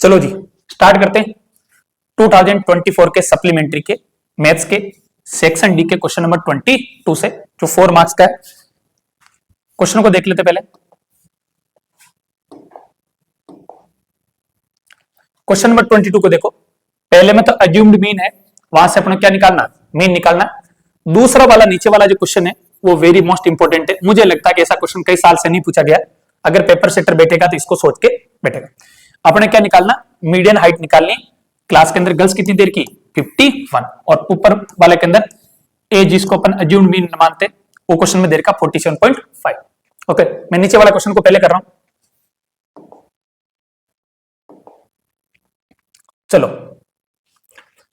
चलो जी स्टार्ट करते हैं 2024 के सप्लीमेंट्री के मैथ्स के सेक्शन डी के क्वेश्चन नंबर 22 से जो 4 मार्क्स का है। क्वेश्चन को देख लेते पहले। क्वेश्चन नंबर 22 को देखो। पहले में तो अज्यूम्ड मीन है, वहां से अपने क्या निकालना, मीन निकालना। दूसरा वाला नीचे वाला जो क्वेश्चन है वो वेरी मोस्ट इंपोर्टेंट है। मुझे लगता है कि ऐसा क्वेश्चन कई साल से नहीं पूछा गया। अगर पेपर सेटर बैठेगा तो इसको सोच के बैठेगा। अपने क्या निकालना, मीडियन हाइट निकालनी। क्लास के अंदर गर्ल्स कितनी देर की 51 और ऊपर वाले के अंदर एज जिसको अपन अज्यूम्ड मीन मानते वो क्वेश्चन में देर का 47.5। ओके, मैं नीचे वाला क्वेश्चन को पहले कर रहा हूं। चलो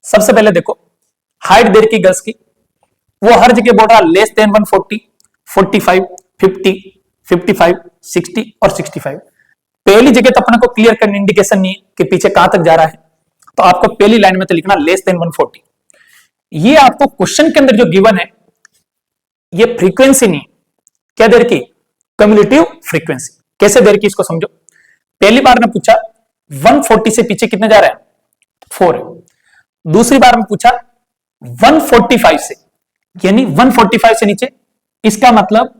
सबसे पहले देखो हाइट देर की गर्ल्स की, वो हर जगह बोल रहा लेस देन 140, 45, 50, 55, 60 और 65। पहली जगह तो अपने को क्लियर करने इंडिकेशन नहीं है कि पीछे कहां तक जा रहा है, तो आपको पहली लाइन में तो लिखना लेस देन 140। ये आपको क्वेश्चन के अंदर जो गिवन है ये फ्रीक्वेंसी नहीं, क्या देर की, कम्युलेटिव फ्रीक्वेंसी। कैसे देर की इसको समझो। पहली बार ने पूछा 140 से पीछे कितने जा रहा है, 4 है। दूसरी बार में पूछा 145 से, यानी 145 से नीचे, इसका मतलब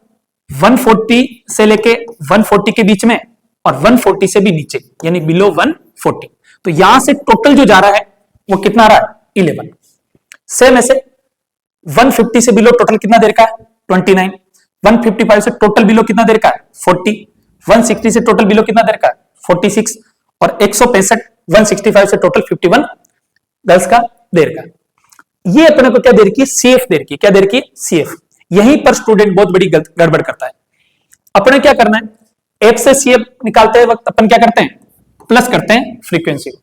140 से लेके 140 के बीच में और 140 से भी नीचे यानी बिलो 140। तो यहां से टोटल जो जा रहा है वो कितना आ रहा है 11। सेम ऐसे 150 से बिलो टोटल कितना देर का है 29। 155 से टोटल बिलो कितना देर का है 40। 160 से टोटल बिलो कितना देर का है 46 और 165 165 से टोटल 51 गर्ल्स का देर का। ये अपने को क्या देर की, सीएफ देर की। क्या देर की, सीएफ। यहीं पर स्टूडेंट बहुत बड़ी गड़बड़ करता है। अपने क्या करना है, एफ से सीएफ निकालते वक्त अपन क्या करते हैं, प्लस करते हैं फ्रीक्वेंसी को।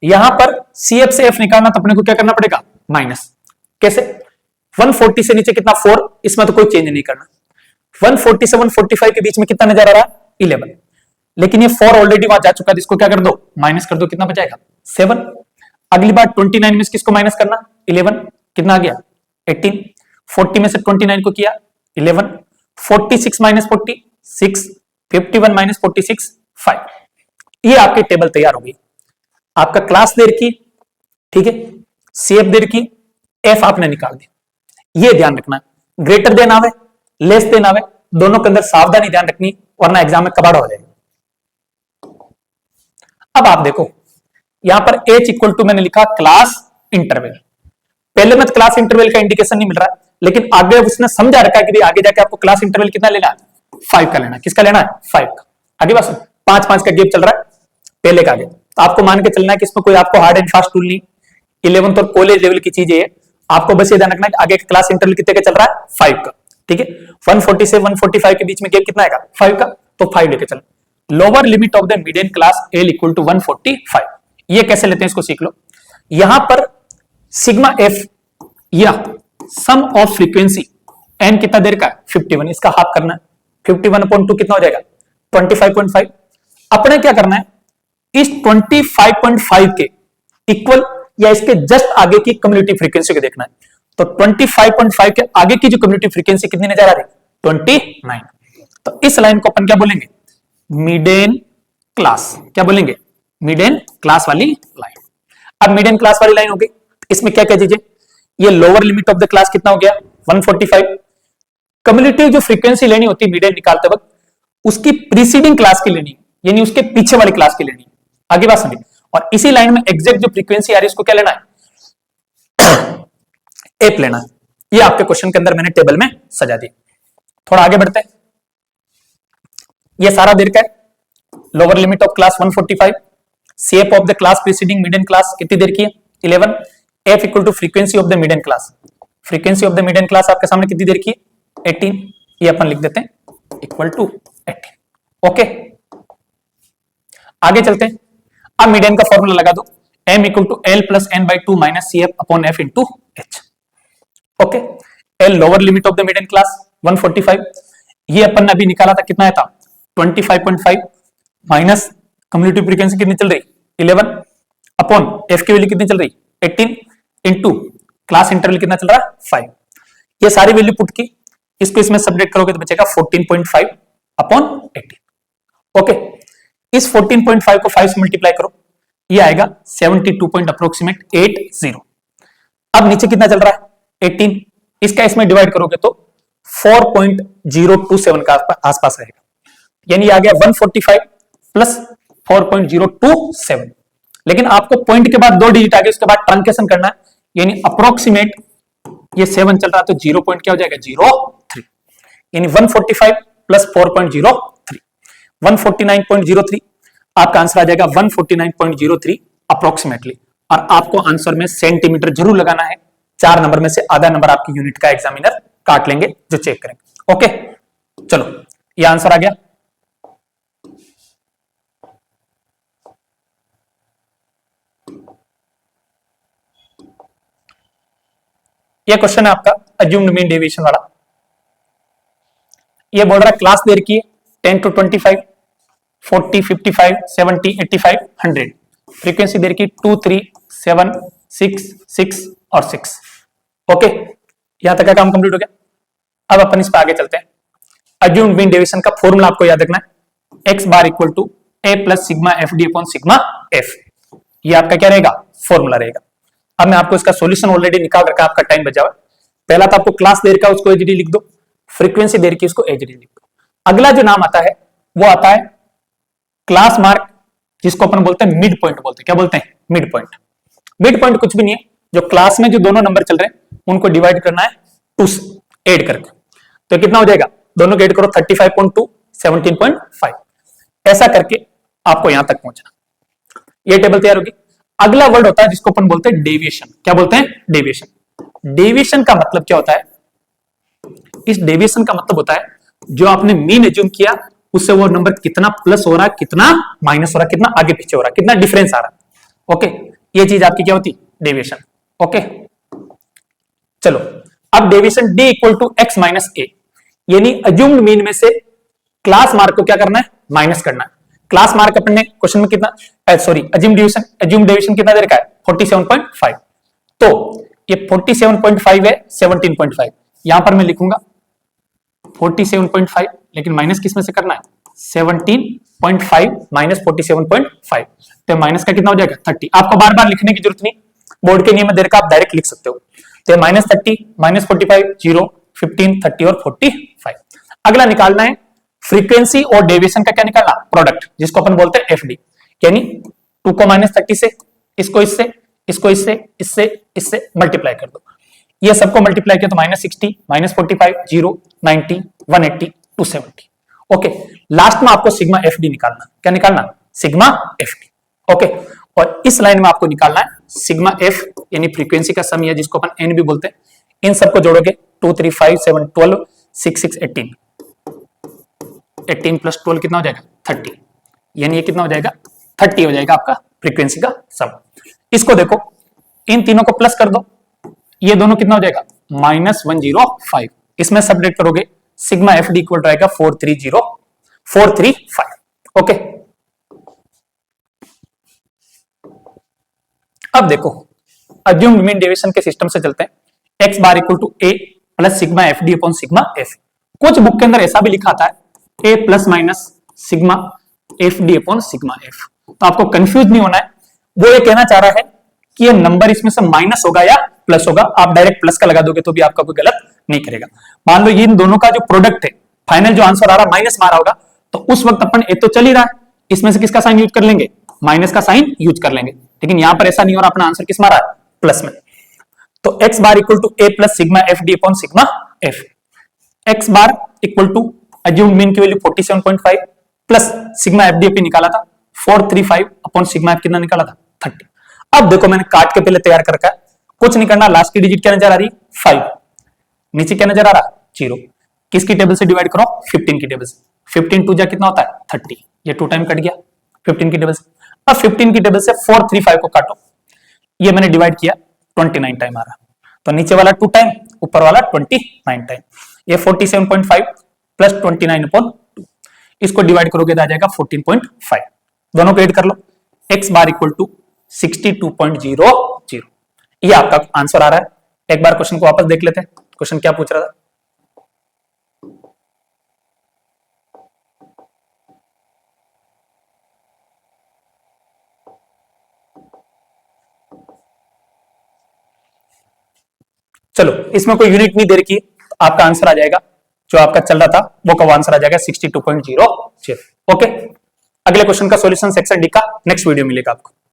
यहां पर सीएफ से एफ निकालना तो अपने को क्या करना पड़ेगा, माइनस। कैसे, 140 से नीचे कितना 4, इसमें तो कोई चेंज नहीं करना। 140 से 145 के बीच में कितना नजर आ रहा है 11, लेकिन ये 4 ऑलरेडी वहां जा चुका है, इसको क्या कर दो, माइनस कर दो। कितना बचाएगा 7। अगली बार 29 में किसको माइनस करना 11, कितना आ गया 18। 40 में से 29 को किया 11। 46 माइनस 40 6, 51 माइनस 46 5। ये आपकी टेबल तैयार होगी। आपका क्लास देर की, ठीक है, सीएफ देर की, एफ आपने निकाल दिया। ये ध्यान रखना, ग्रेटर देन आवे लेस देन आवे, दोनों के अंदर सावधानी ध्यान रखनी, वरना एग्जाम में कबाड़ हो जाएगा। अब आप देखो यहां पर एच इक्वल टू मैंने लिखा क्लास इंटरवल। पहले में क्लास इंटरवल का इंडिकेशन नहीं मिल रहा, लेकिन आगे उसने समझा रखा है कि आगे जाके आपको क्लास इंटरवल कितना लेना है, 5 का लेना। किसका लेना है, 5 का। आगे बस 5-5 का गैप चल रहा है पहले का आगे, तो आपको मान के चलना है कि इसमें कोई आपको हार्ड एंड फास्ट टूल नहीं। 11th और कॉलेज लेवल की चीजें है, आपको बस ये ध्यान रखना है कि आगे क्लास इंटरवल कितने का चल रहा है, 5 का। ठीक है, 140 से 145 के बीच में गैप कितना आएगा 5 का, तो 5 लेके चलो। Lower limit of the median class L equal to 145। ये कैसे लेते हैं इसको सीख लो। यहां पर सिग्मा एफ या सम ऑफ फ्रीक्वेंसी एन कितना देर का 51, इसका हाफ करना है। 51/2 कितना हो जाएगा 25.5। अपने क्या करना है, इस 25.5 के इक्वल या इसके जस्ट आगे की कम्युनिटी फ्रीक्वेंसी को देखना है। तो 25.5 के आगे की जो कम्युनिटी फ्रीक्वेंसी कितनी नजर आ रही है 29। तो इस लाइन को अपन क्या बोलेंगे, मिडेन क्लास। क्या बोलेंगे, मिडेन क्लास वाली लाइन। अब मिडेन क्लास वाली लाइन हो गई, इसमें क्या क्या चीजें, ये lower limit of the class कितना हो गया 145। कम्युनिटी जो फ्रीक्वेंसी लेनी होती है मिडेन निकालते वक्त, उसकी प्रीसीडिंग क्लास की लेनी, यानी उसके पीछे वाली क्लास की लेनी। आगे बात समझिए। और इसी लाइन में एग्जैक्ट जो फ्रीक्वेंसी आ रही है इसको क्या लेना है एप लेना है। ये आपके क्वेश्चन के अंदर मैंने टेबल में सजा दी। थोड़ा आगे बढ़ते हैं। ये सारा देर का है। Lower limit of class 145, CF of the class preceding median class कितनी देर की है 11। F equal to frequency of the median class, frequency of the median class आपके सामने कितनी देर की है 18। ये अपन लिख देते हैं इक्वल टू 18। ओके, आगे चलते हैं। अब मीडियन का फॉर्मूला लगा दो, m equal to L plus N by 2 minus C F upon F into H. Okay, L lower limit of the median class 145, ये अपन ने अभी निकाला था, कितना आया था 25.5 माइनस कम्युनिटी फ्रीक्वेंसी कितनी चल रही 11 अपॉन एफ की वैल्यू कितनी चल रही 18 इंटू क्लास इंटरवल कितना चल रहा है 5। ये सारी वैल्यू पुट की, इसको इसमें सब्ट्रैक्ट करोगे तो बचेगा 14.5 अपॉन 18। ओके, इस 14.5 को 5 से मल्टीप्लाई करो, ये आएगा 72 पॉइंट अप्रोक्सीमेट 80। अब नीचे कितना चल रहा है 18, इसका इसमें डिवाइड करोगे तो 4.027 का आसपास रहेगा, यानी आ गया 145 प्लस 4.027। लेकिन आपको पॉइंट के बाद 2 डिजिट आ गए, उसके बाद ट्रंकेशन करना है, यानी अप्रोक्सीमेट ये 7 चल रहा है तो 0 पॉइंट क्या हो जाएगा 03, यानी 145 प्लस 4.03 149.03। आपका आंसर आ जाएगा 149.03 अप्रोक्सीमेटली। और आपको आंसर में सेंटीमीटर जरूर लगाना है, 4 नंबर में से आधा नंबर आपकी यूनिट का एग्जामिनर काट लेंगे जो चेक करेंगे। ओके, चलो ये आंसर आ गया। ये क्वेश्चन है आपका अज्यूम्ड मीन डेविएशन वाला। ये बोल रहा है क्लास देर की 10 to 25, 40, 55, 70, 85, 100। फ्रीक्वेंसी देर की 2, 3, 7, 6, 6 और 6। ओके, यहां तक का काम कंप्लीट हो गया। अब अपन इस पर आगे चलते हैं। अज्यूम्ड मीन डेविएशन का फॉर्मूला आपको याद रखना है, X bar equal to A plus sigma F D upon sigma F. ये आपका क्या रहेगा फॉर्मूला रहेगा। अब मैं आपको इसका सॉल्यूशन ऑलरेडी निकाल रखा है, आपका टाइम बचा हुआ। पहला तो आपको क्लास देर का उसको एचडी लिख दो, फ्रीक्वेंसी देर की उसको एचडी लिख दो। अगला जो नाम आता है वो आता है क्लास मार्क, जिसको अपन बोलते हैं मिड पॉइंट बोलते हैं। क्या बोलते हैं मिड पॉइंट। मिड पॉइंट कुछ भी नहीं है, जो क्लास में जो दोनों नंबर चल रहे हैं उनको डिवाइड करना है 2 से ऐड करके। तो कितना हो जाएगा, दोनों को ऐड करो 35.2, 17.5, ऐसा करके आपको यहां तक पहुंचना। ये टेबल तैयार होगी। अगला वर्ड होता है जिसको अपन बोलते हैं डेविएशन। क्या बोलते हैं डेविएशन। डेविएशन का मतलब क्या होता है, इस डेविएशन का मतलब होता है जो आपने मीन एज्यूम किया उससे वो नंबर कितना प्लस हो रहा है, कितना माइनस हो रहा है, कितना आगे पीछे हो रहा है, कितना डिफरेंस आ रहा है। ओके, ये चीज आपकी क्या होती डेविएशन। ओके, चलो अब deviation D equal to X minus A, यानी अज्यूम्ड मीन में से क्लास मार्क को क्या करना है माइनस करना है। क्लास मार्क अपन ने क्वेश्चन में कितना, सॉरी अज्यूम्ड डेविएशन कितना दे रखा है 47.5। तो ये 47.5 है 17.5, यहां पर मैं लिखूंगा 47.5, लेकिन माइनस किस में से करना है 17.5 माइनस 47.5, तो माइनस का कितना हो जाएगा 30। आपको बार बार लिखने की जरूरत नहीं, बोर्ड के नियम में देर का आप डायरेक्ट लिख सकते हो। तो माइनस 30 माइनस 45 0 15 30 और 45। अगला निकालना है फ्रीक्वेंसी और डेविएशन का क्या निकालना प्रोडक्ट, जिसको अपन बोलते हैं एफडी, यानी 2 को माइनस 30 से, इसको इससे, इसको इससे, इससे इससे मल्टीप्लाई कर दो। ये सबको मल्टीप्लाई किया तो माइनस 60 माइनस 45 0 90 180 270। ओके, लास्ट में आपको सिग्मा एफ डी निकालना। क्या निकालना सिग्मा एफ डी। ओके, और इस लाइन में आपको निकालना है सिग्मा एफ, यानी फ्रीक्वेंसी का सम, या जिसको अपन एन भी बोलते हैं। इन सबको जोड़ोगे 2 3 5 7 12 6 6 18, 18 प्लस 12 कितना हो जाएगा 30, यानी ये कितना हो जाएगा 30 हो जाएगा आपका फ्रीक्वेंसी का सम। इसको देखो, इन तीनों को प्लस कर दो, ये दोनों कितना हो जाएगा -105। इसमें सबट्रैक्ट करोगे सिग्मा एफ डी इक्वल रहेगा 435। ओके, अब देखो अज्यूम्ड मीन डेविएशन के सिस्टम से चलते हैं। X bar equal to A plus sigma F D upon sigma F. कुछ बुक के अंदर ऐसा भी लिखा आता है A plus minus sigma F D upon sigma F. तो आपको कंफ्यूज नहीं होना है, वो ये कहना चाह रहा है कि ये नंबर इसमें से माइनस होगा या प्लस होगा। आप डायरेक्ट प्लस का लगा दोगे तो भी आपका कोई गलत नहीं करेगा। मान लो इन दोनों का जो प्रोडक्ट है, फाइनल जो आंसर आ रहा माइनस मारा होगा, तो उस वक्त अपन ए तो चल ही रहा है, इसमें से किसका साइन यूज कर लेंगे माइनस का साइन यूज कर लेंगे। लेकिन यहां पर ऐसा नहीं हो रहा, अपना आंसर किस मारा है प्लस में। तो X bar equal to A plus sigma F D upon sigma F. X bar equal to assumed mean की value 47.5 plus sigma F D निकाला था 435 अपॉन सिग्मा एफ कितना निकाला था 30। अब देखो मैंने काट के पहले तैयार कर रखा है, कुछ नहीं करना, लास्ट की डिजिट क्या नजर आ रही 5, नीचे क्या नजर आ रहा 0। किसकी टेबल से डिवाइड करो 15 की टेबल से। 15 टू जा कितना होता है 30, ये 2 टाइम कट गया 15 की टेबल से। अब 15 की टेबल से 435 को काटो, ये मैंने डिवाइड किया 29 टाइम आ रहा, तो नीचे वाला 2 टाइम ऊपर वाला 29 टाइम। ये 47.5 प्लस 29 अपॉन 2, इसको डिवाइड करोगे तो आ जाएगा 14.5। दोनों को ऐड कर लो, एक्स बार इक्वल टू 62.00। ये आपका आंसर आ रहा है। एक बार क्वेश्चन को वापस देख लेते हैं, क्वेश्चन क्या पूछ रहा था। चलो इसमें कोई यूनिट नहीं दे रखी है, तो आपका आंसर आ जाएगा जो आपका चल रहा था वो कब आंसर आ जाएगा 62.06। ओके, अगले क्वेश्चन का सॉल्यूशन सेक्शन डी का नेक्स्ट वीडियो मिलेगा आपको।